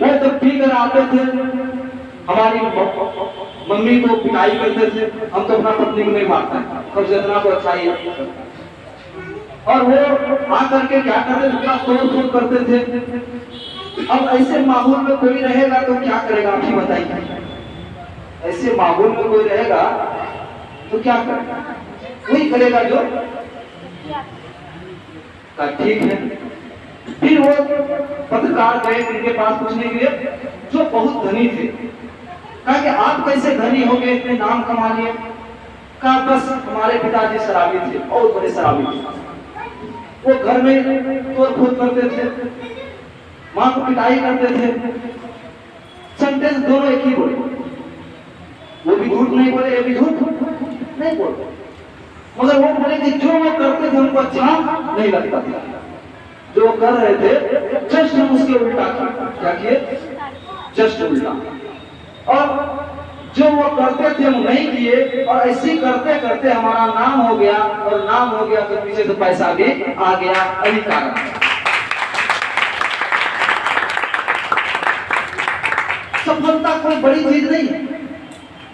वो जब पी कर आते थे हमारी मम्मी को पिटाई करते थे, हम तो अपना पत्नी को नहीं मारते, सबसे इतना तो अच्छा ही है। और वो आकर के क्या करते थे, तोड़ करते थे। अब ऐसे माहौल में कोई रहेगा तो क्या करेगा, आप ही बताइए। ऐसे माहौल में कोई रहेगा तो क्या करेगा, वही करेगा जो का ठीक है। फिर वो पत्रकार गए उनके पास पूछने के लिए, जो बहुत धनी थे, कहा कि आप कैसे धनी हो गए, इतने नाम कमा लिए। कहा बस हमारे पिताजी शराबी थे, बहुत बड़े शराबी थे। वो घर में तोड़ फोड़ करते थे, मां को पिटाई करते थे। सेंटेंस दोनों एक ही बोले, वो भी झूठ नहीं बोले, ये भी झूठ नहीं बोले, मगर वो बोले कि जो वो करते थे उनको अच्छा नहीं लगता था। जो वो कर रहे थे जस्ट हम उसके उल्टा क्या किए, जस्ट उल्टा। और जो वो करते थे हम नहीं किए, और ऐसे करते करते हमारा नाम हो गया, और नाम हो गया तो पीछे तो पैसा भी आ गया। यही कारण सफलता कोई बड़ी चीज नहीं,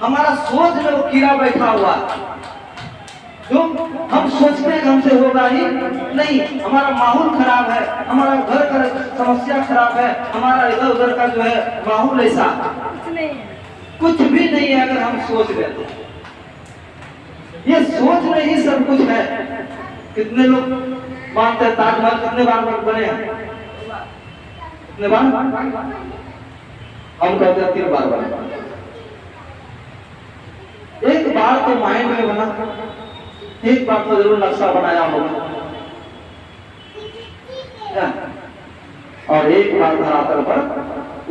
हमारा सोच में वो कीड़ा बैठा हुआ है। जो हम सोचते हैं हमसे होगा ही नहीं, हमारा माहौल खराब है, हमारा घर का समस्या खराब है, हमारा इधर उधर का जो है माहौल ऐसा कुछ भी नहीं है। अगर हम सोच रहे तो ये सोच में ही सब कुछ है। कितने लोग मानते हैं ताजमहल कितने बार बने हैं, कितने बार? हम कहते हैं 3 बार बना। एक बार तो माइंड में बना, एक बार तो जरूर नक्शा बनाया होगा, और एक बार धरातल पर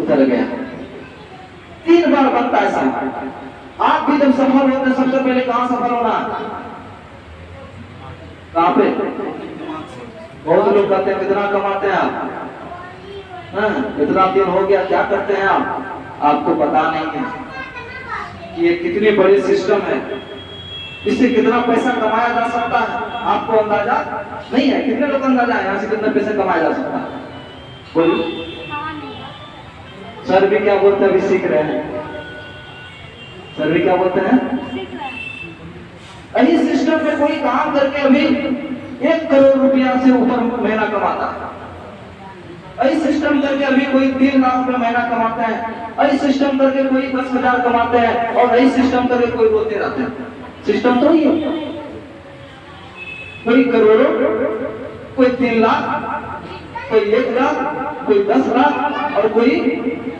उतर गया। 3 बार बनता है सफल। आप भी जब सफल होते हैं सबसे पहले कहां सफल होना है, कहां पे? बहुत लोग कहते हैं कितना कमाते हैं आप, इतना दिन हो गया, क्या करते हैं आप? आपको पता नहीं है कि ये कितनी बड़ी सिस्टम है, इससे कितना पैसा कमाया जा सकता है, आपको अंदाजा नहीं है। कितने लोग अंदाजा है यहाँ से कितना पैसा कमाया जा सकता है? बोलिए। सर भी क्या बोलते हैं, अभी सीख रहे हैं। सर भी क्या बोलते हैं, यही सिस्टम में कोई काम करके अभी 1 करोड़ रुपया से ऊपर महीना कमाता है। ऐसी सिस्टम करके अभी कोई 3 लाख रुपए महीना कमाते हैं, ऐसी सिस्टम करके कोई 10,000 कमाते हैं, और ऐसी सिस्टम करके कोई रोते रहते हैं। सिस्टम तो ही है, कोई करोड़ों, कोई 3 लाख, कोई 1 लाख, कोई 10 लाख, और कोई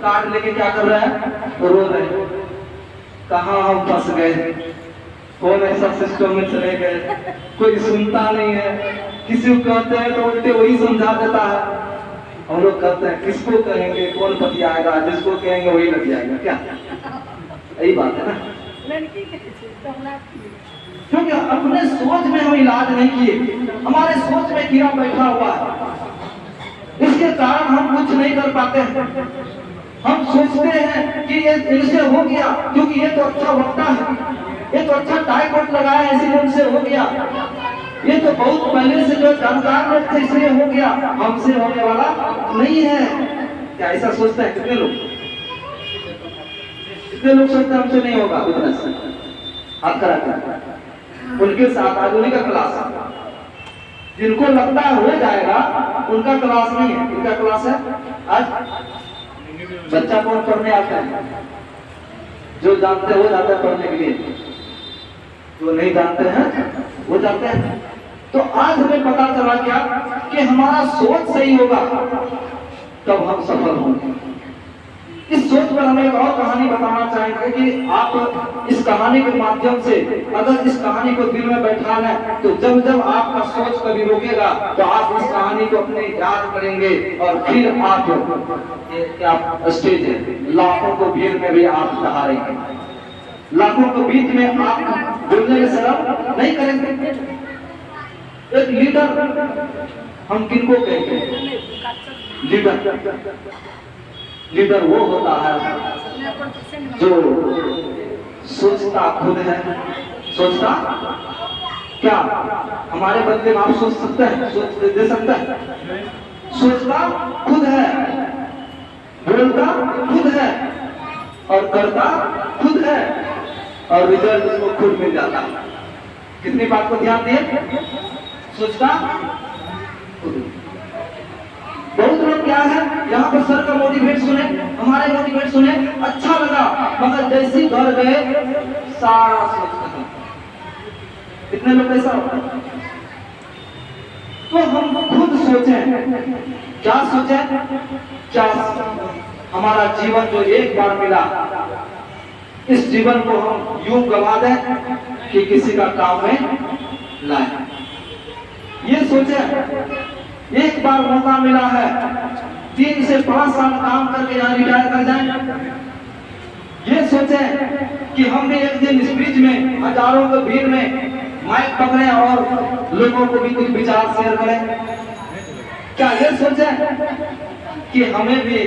कार्ड लेके क्या कर रहा है, रो रहे हैं। कहाँ हम फंस गए, कौन ऐसा सिस्टम में चले गए, कोई सुनता नहीं है। किसी को कहते हैं तो उल्टे वही समझा देता है। हम लोग कहते हैं किसको कहेंगे, कौन बतियाएगा, जिसको कहेंगे वही बतियाएगा। क्या यही बात है ना? क्योंकि अपने सोच में हम इलाज नहीं किए, हमारे सोच में कीड़ा बैठा हुआ है, इसके कारण हम कुछ नहीं कर पाते हैं। हम सोचते हैं कि ये इनसे हो गया क्योंकि ये तो अच्छा वक्ता है, ये तो अच्छा टाई कोट लगाया है इसलिए इनसे हो गया, ये तो बहुत पहले से जो जानकार लोग थे इसलिए हो गया, हमसे होने वाला नहीं है। क्या ऐसा सोचते हैं कितने लोग? कितने लोग सोचते हैं हमसे नहीं होगा बिजनेस? हाथ खड़ा कर। उनके साथ आज उन्हीं का क्लास है, जिनको लगता है हो जाएगा उनका क्लास नहीं है। उनका क्लास है आज बच्चा कौन पढ़ने आता है, जो जानते हो जाता है पढ़ने के लिए, जो नहीं जानते हैं वो जाते हैं। तो आज हमें पता चला क्या कि हमारा सोच सही होगा तब हम सफल होंगे। इस सोच पर हमें एक और कहानी बताना चाहेंगे कि आप इस कहानी के माध्यम से अगर इस कहानी को दिल में बैठा लें तो जब जब आपका सोच कभी रुकेगा तो आप इस कहानी को अपने याद करेंगे, और फिर आप स्टेज है, लाखों को भीड़ में भी आप सहारेंगे, लाखों के बीच में आप बोलने में शर्म नहीं करेंगे। एक लीडर हम किनको कहते हैं? लीडर वो होता है जो सोचता खुद है। सोचता क्या हमारे बदले में आप सोच सकते हैं, सोच दे सकते हैं? सोचता खुद है, बोलता और करता खुद है और रिजल्ट उसको खुद मिल जाता है। कितनी बात को ध्यान दिए, सोचता खुद। बहुत लोग क्या है, यहाँ पर सर का मोटिवेट सुने, हमारे मोटिवेट सुने, अच्छा लगा, मगर जैसे घर गए सारा सोच खत्म। कितने लोग ऐसा होता है? तो हम खुद सोचें, क्या सोचें, क्या हमारा जीवन जो एक बार मिला, इस जीवन को हम यूं गवा दें कि किसी का काम में लाए। ये सोचें, एक बार मौका मिला है, 3 से 5 साल काम करके यहाँ रिटायर कर जाएं। ये सोचें कि हम भी एक दिन इस बीच में हजारों के भीड़ में माइक पकड़े और लोगों को भी कुछ विचार शेयर करें। क्या ये सोचें कि हमें भी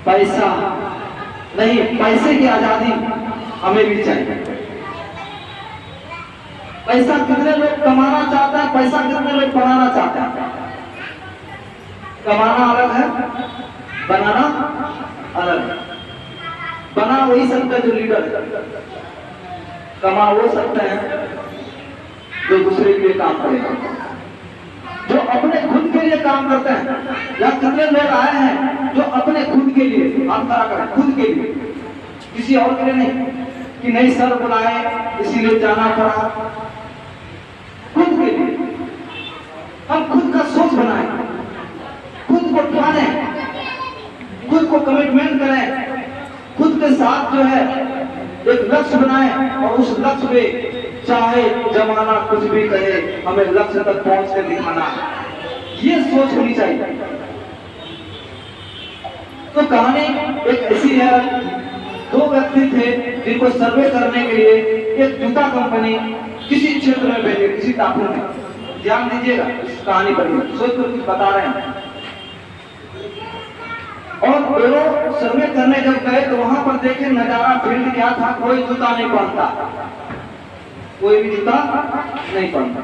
पैसा नहीं, पैसे की आजादी हमें भी चाहिए। पैसा कितने लोग कमाना चाहते हैं, पैसा कितने लोग बनाना चाहते हैं? कमाना अलग है, बनाना अलग है। बना वही सकता है जो लीडर है, कमा वो सकते हैं जो दूसरे के लिए काम करेगा, जो अपने खुद के लिए काम करते हैं। या कितने लोग आए हैं जो अपने खुद के लिए, आप खड़ा करें, खुद के लिए, किसी और के लिए नहीं कि नहीं सर बुलाए इसीलिए जाना पड़ा। खुद के लिए हम खुद का सोच बनाएं, खुद को ठाने, खुद को कमिटमेंट करें, खुद के साथ जो है एक लक्ष्य बनाएं और उस लक्ष्य पे चाहे जमाना कुछ भी कहे, हमें लक्ष्य तक पहुंच कर दिखाना है। ये सोच होनी चाहिए। तो कहानी एक ऐसी है, 2 व्यक्ति थे जिनको सर्वे करने के लिए एक जूता कंपनी किसी क्षेत्र में भेजे, किसी टापू में। ध्यान दीजिएगा इस कहानी पर, सोच कर कुछ बता रहे हैं। और दोनों सर्वे करने जब गए तो वहां पर देखे नजारा फील्ड क्या था, कोई जूता नहीं पहनता, कोई भी जूता नहीं पहनता।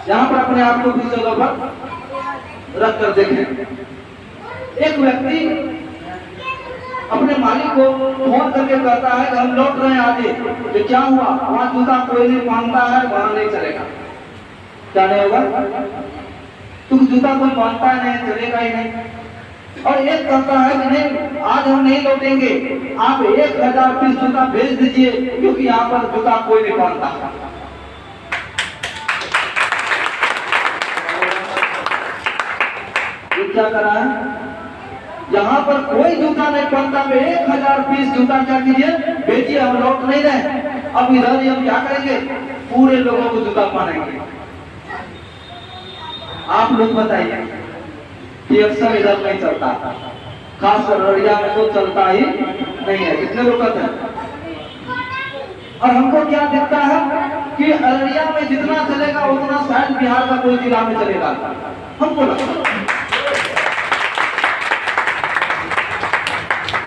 यहाँ पर अपने आप को किस जगह पर रख कर देखें। एक व्यक्ति अपने मालिक को फोन करके कहता है कि हम लौट रहे हैं आगे, तो क्या हुआ, वहां जूता कोई नहीं पहनता है, वहां नहीं चलेगा। क्या नहीं होगा, तुम जूता कोई पहनता है नहीं, चलेगा ही नहीं। और एक कहता है कि नहीं आज हम नहीं लौटेंगे, आप 1000 पीस जूता भेज दीजिए क्योंकि यहाँ पर जूता कोई नहीं पहनता। ये क्या करा है, यहाँ पर कोई जूता नहीं पहनता, 1000 पीस जूता क्या कीजिए भेजिए, हम लौट नहीं रहे। अब इधर हम क्या करेंगे, पूरे लोगों को जूता पहनाएंगे। आप लोग बताइए, ये अक्सर इधर नहीं चलता, खासकर अररिया में तो चलता ही नहीं है। कितने लोग कहते हैं, और हमको क्या दिखता है कि अररिया में जितना चलेगा उतना शायद बिहार का कोई जिला में चलेगा, हमको लगता है।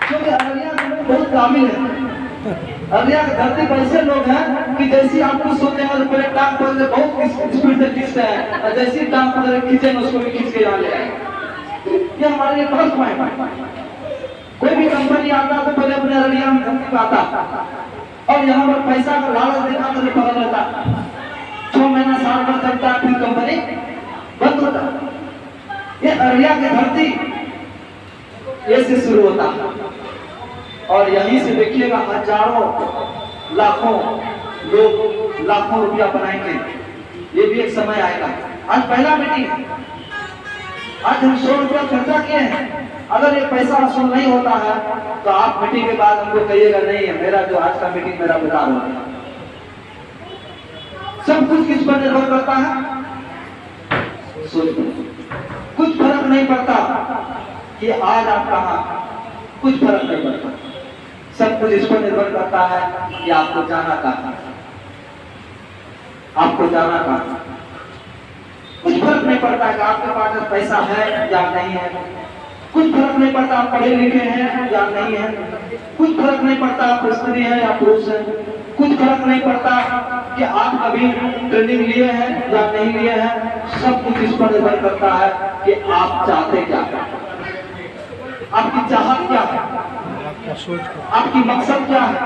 क्योंकि अररिया के लोग बहुत काबिल है। अररिया की धरती पर ऐसे लोग हैं कि जैसी आपको सोचेंगे तो पहले टांग पकड़ के बहुत स्पीड से खींचते हैं, और जैसी टांग पकड़ के खींचेंगे उसको भी खींच के यहाँ ले आएंगे। ये हमारे लिए प्लस पॉइंट है। कोई भी कंपनी आता तो पहले अपने अररिया में धरती आता और यहाँ पर पैसा का लालच दिखा कर पकड़ लेता, 6 महीना साल भर चलता है, फिर कंपनी बंद होता। ये अररिया की धरती ऐसे शुरू होता और यहीं से देखिएगा हजारों लाखों लोग लाखों रुपया बनाएंगे। ये भी एक समय आएगा। आज पहला मीटिंग, आज हम 100 रुपया खर्चा किए हैं। अगर ये पैसा वसूल नहीं होता है तो आप मीटिंग के बाद हमको कहिएगा नहीं है मेरा जो आज का मीटिंग मेरा बेकार हो गया। सब कुछ किस पर निर्भर करता है, सोच। कुछ फर्क नहीं पड़ता कि आज आप कहाँ, कुछ फर्क नहीं पड़ता। सब कुछ इस पर निर्भर करता है कि आपको जाना कहाँ, आपको जाना कहाँ। कुछ फर्क नहीं पड़ता कि आपके पास पैसा है या नहीं है, कुछ फर्क नहीं पड़ता आप पढ़े लिखे हैं या नहीं है, कुछ फर्क नहीं पड़ता आप स्त्री है या पुरुष है, कुछ फर्क नहीं पड़ता कि आप अभी ट्रेनिंग लिए हैं या नहीं लिए हैं। सब कुछ इस पर निर्भर करता है कि आप चाहते क्या। आपकी चाहत क्या है, आपकी मकसद क्या है,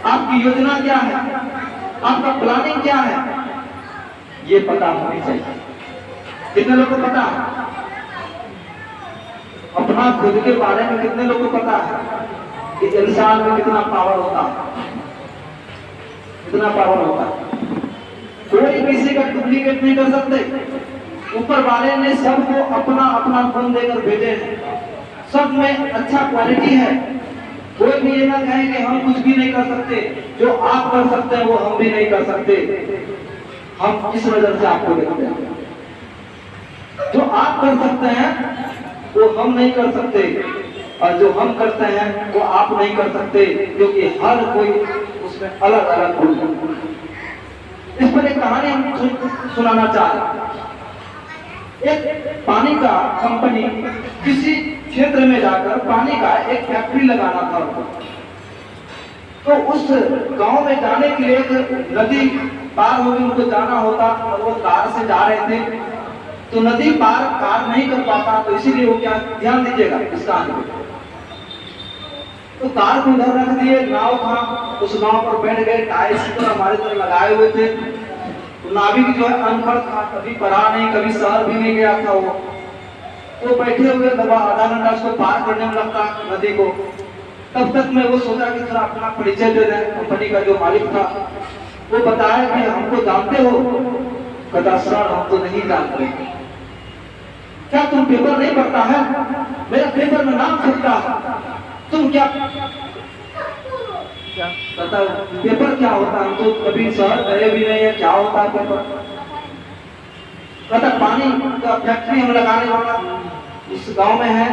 आपकी योजना क्या है, आपका प्लानिंग क्या है, ये पता होनी चाहिए। कितने लोगों को पता है? अपना खुद के बारे में कितने लोगों को पता है कि इंसान में कितना पावर होता है, कितना पावर होता है। कोई किसी का डुप्लीकेट नहीं कर सकते। ऊपर वाले ने सबको अपना अपना गुण देकर भेजे हैं, सब में अच्छा क्वालिटी है। कोई भी ये ना कहे कि हम कुछ भी नहीं कर सकते, जो आप कर सकते हैं वो हम भी नहीं कर सकते। हम इस नजर से आपको देखते हैं, जो आप कर सकते हैं वो हम नहीं कर सकते, और जो हम करते हैं वो आप नहीं कर सकते, क्योंकि हर कोई उसमें अलग अलग गुण है। इस पर एक कहानी हम सुनाना चाह रहे हैं। एक पानी का कंपनी किसी क्षेत्र में जाकर पानी का एक फैक्ट्री लगाना था उनको। तो उस गांव में जाने के लिए एक नदी पार होकर उनको जाना होता, और वो कार से जा रहे थे, तो नदी पार कार नहीं कर पाता, तो इसीलिए वो क्या, ध्यान दीजिएगा इस कहानी में। तो कार को उधर रख दिए, नाव था, उस नाव पर बैठ गए, टाइल्स की तरह हमारी तरह लगाए हुए थे। तो नाविक जो है अनपढ़ था, कभी पढ़ा नहीं, कभी शहर भी नहीं गया था वो। तो बैठे हुए दबा आधा घंटा उसको पार करने में लगता नदी को। तब तक मैं वो सोचा कि थोड़ा अपना परिचय दे दें। कंपनी का जो मालिक था वो बताया कि हमको जानते हो? कहता सर हम तो नहीं जानते। क्या तुम पेपर नहीं पढ़ता है? मेरा पेपर में नाम छपता है, तुम क्या? कहता पेपर क्या होता है, हम तो कभी शहर गए भी नहीं है, क्या होता है पेपर? कहता पानी का फैक्ट्री हम लगाने वाला इस गांव में है,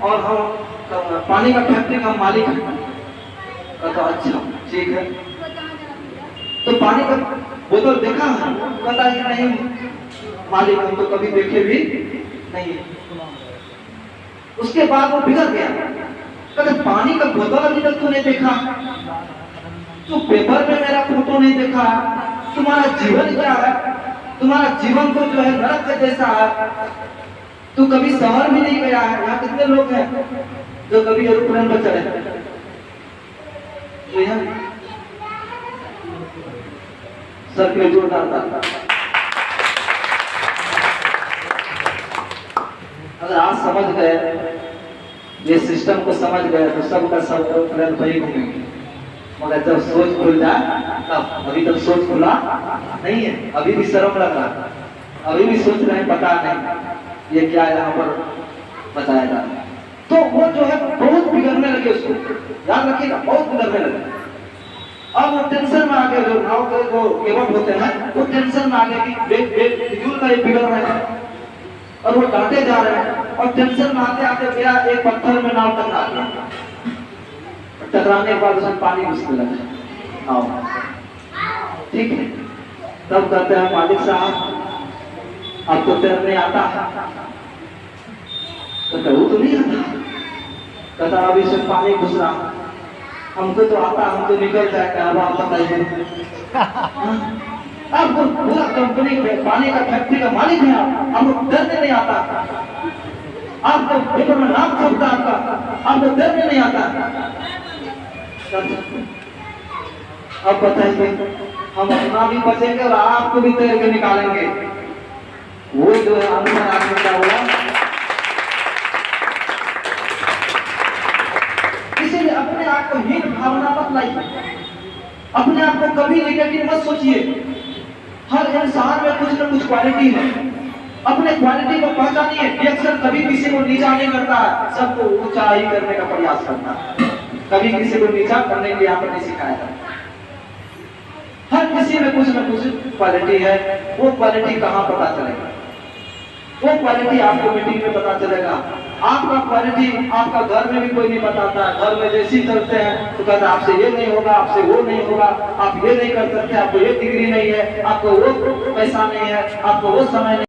और हम पानी का फैक्ट्री का मालिक है। कहता अच्छा ठीक है। तो पानी का बोतल देखा है? कहता है नहीं मालिक, हम तो कभी देखे भी नहीं। उसके बाद वो बिगड़ गया। कहते पानी का बोतल अभी तक तूने देखा, तू पेपर में मेरा फोटो नहीं देखा, तुम्हारा जीवन क्या है? तुम्हारा जीवन तो जो है नरक के जैसा है। तू कभी शहर भी नहीं गया है। यहाँ कितने लोग हैं जो कभी एरोप्लेन पर चढ़े? तो यहाँ सर पे जोर डालता। अगर आप समझ गए, ये सिस्टम को समझ गए, तो सबका सब एरोप्लेन वही घूमेंगे। मगर जब सोच खुल जाए तब, अभी तक सोच खुला नहीं है, अभी भी शर्म लग रहा, अभी भी सोच रहे हैं पता नहीं ये क्या यहाँ पर बताया जा रहा है। तो वो जो है बहुत बिगड़ने लगे, उसको याद रखिएगा, बहुत बिगड़ने लगे। अब वो टेंशन में आ गए, जो नाव के जो केवट होते हैं वो टेंशन में आ गए कि फिजूल का ये बिगड़ रहे हैं, और वो डांटे जा रहे हैं, और टेंशन में आते आते गया एक पत्थर में नाव टकरा गया। टकराने के बाद उसमें पानी घुसने लगा नाव, ठीक है। तब कहते हैं मालिक साहब आपको तैरने आता है? कहता वो तो नहीं आता। कहता अभी से पानी घुस रहा, हमको तो आता, हम तो निकल जाएगा, अब आप बताइए। आपको पूरा कंपनी पानी का फैक्ट्री का मालिक है, आपको तैरने नहीं आता, आपको पेपर में नाम छपता आपका, आपको तैरने नहीं आता। अब बताइए हम अपना भी बचेंगे और आपको भी तैर के निकालेंगे। वो जो है अंदर आदमी का हुआ। इसीलिए अपने आप को हीन भावना मत लाइए, अपने आप को कभी नेगेटिव मत सोचिए। हर इंसान में कुछ न कुछ क्वालिटी है, अपने क्वालिटी को पहचानिए। रिएक्शन कभी किसी को नीचा नहीं करता है, सबको ऊंचा ही करने का प्रयास करता है। कभी किसी को नीचा करने के यहाँ पर नहीं सिखाया जाता। हर किसी में कुछ न कुछ क्वालिटी है। वो क्वालिटी कहाँ पता चलेगा? वो क्वालिटी आपको मीटिंग में पता चलेगा। आपका क्वालिटी आपका घर में भी कोई नहीं बताता है। घर में जैसे ही चलते हैं तो कहते आपसे ये नहीं होगा, आपसे वो नहीं होगा, आप ये नहीं कर सकते, आपको ये डिग्री नहीं है, आपको वो पैसा नहीं है, आपको वो समय नहीं।